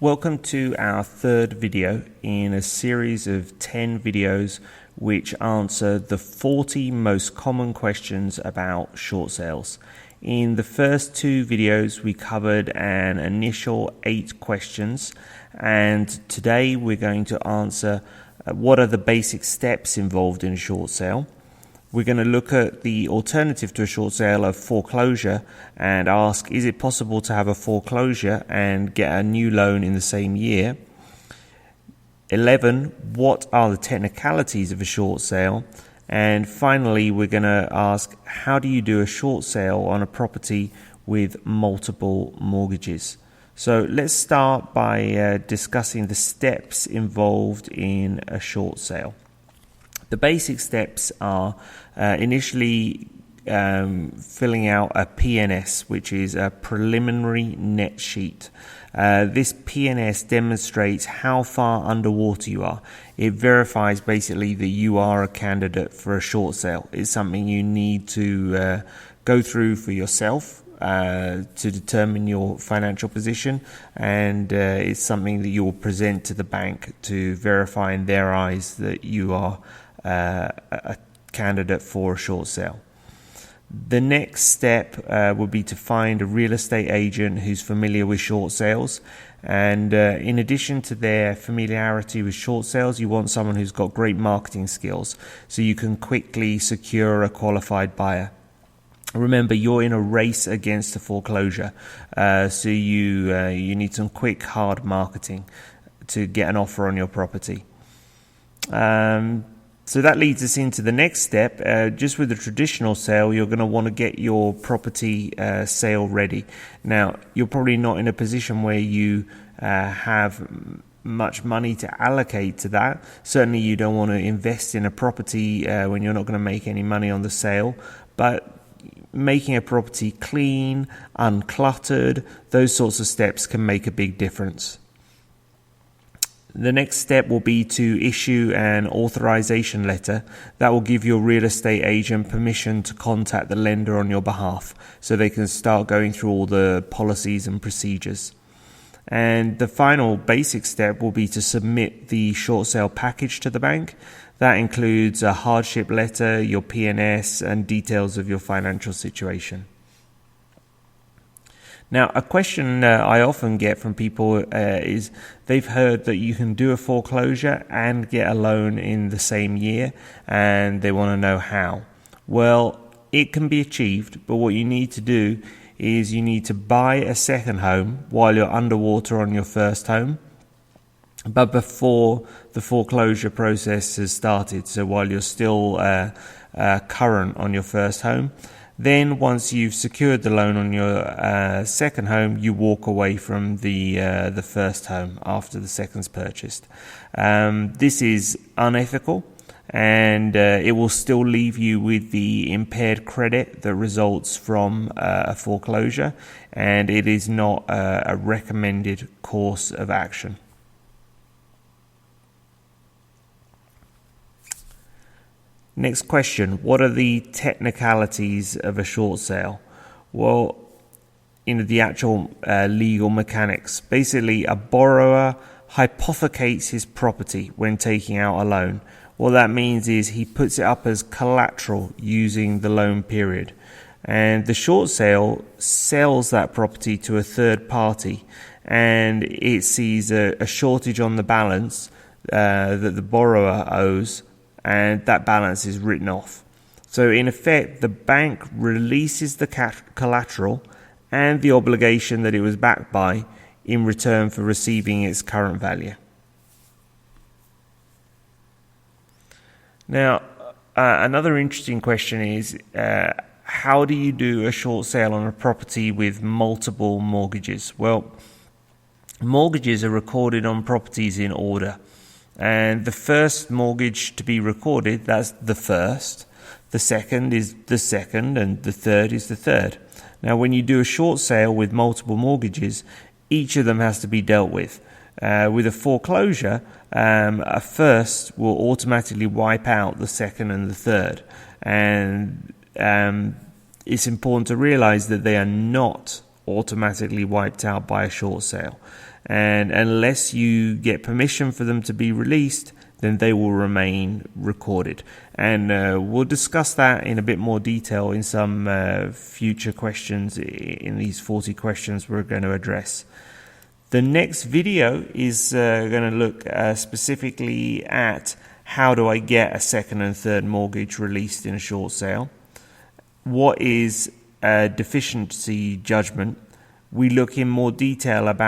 Welcome to our third video in a series of 10 videos which answer the 40 most common questions about short sales. In the first two videos we covered an initial 8 questions, and today we're going to answer what are the basic steps involved in a short sale. We're going to look at the alternative to a short sale of foreclosure and ask, is it possible to have a foreclosure and get a new loan in the same year? 11, what are the technicalities of a short sale? And finally, we're going to ask, how do you do a short sale on a property with multiple mortgages? So let's start by discussing the steps involved in a short sale. The basic steps are initially filling out a PNS, which is a preliminary net sheet. This PNS demonstrates how far underwater you are. It verifies basically that you are a candidate for a short sale. It's something you need to go through for yourself to determine your financial position, and it's something that you will present to the bank to verify in their eyes that you are a candidate for a short sale. The next step would be to find a real estate agent who's familiar with short sales, and in addition to their familiarity with short sales, you want someone who's got great marketing skills so you can quickly secure a qualified buyer. Remember, you're in a race against a foreclosure, so you need some quick, hard marketing to get an offer on your property. So that leads us into the next step. Just with a traditional sale, you're going to want to get your property sale ready. Now, you're probably not in a position where you have much money to allocate to that. Certainly, you don't want to invest in a property when you're not going to make any money on the sale. But making a property clean, uncluttered, those sorts of steps can make a big difference. The next step will be to issue an authorization letter that will give your real estate agent permission to contact the lender on your behalf so they can start going through all the policies and procedures. And the final basic step will be to submit the short sale package to the bank. That includes a hardship letter, your PNS, and details of your financial situation. Now, a question I often get from people is they've heard that you can do a foreclosure and get a loan in the same year, and they want to know how. Well, it can be achieved, but what you need to do is you need to buy a second home while you're underwater on your first home, but before the foreclosure process has started, so while you're still current on your first home. Then once you've secured the loan on your second home, you walk away from the first home after the second's purchased. This is unethical, and it will still leave you with the impaired credit that results from a foreclosure, and it is not a recommended course of action. Next question, what are the technicalities of a short sale? Well, the actual legal mechanics. Basically, a borrower hypothecates his property when taking out a loan. What that means is he puts it up as collateral using the loan period. And the short sale sells that property to a third party, and it sees a shortage on the balance that the borrower owes, and that balance is written off. So in effect, the bank releases the collateral and the obligation that it was backed by in return for receiving its current value. Now, another interesting question is, how do you do a short sale on a property with multiple mortgages? Well, mortgages are recorded on properties in order. And the first mortgage to be recorded, that's the first. The second is the second, and the third is the third. Now, when you do a short sale with multiple mortgages, each of them has to be dealt with. With a foreclosure, a first will automatically wipe out the second and the third. And it's important to realize that they are not automatically wiped out by a short sale. and unless you get permission for them to be released, then they will remain recorded. And we'll discuss that in a bit more detail in some future questions in these 40 questions we're going to address. The next video is going to look specifically at how do I get a second and third mortgage released in a short sale. What is a deficiency judgment? We look in more detail about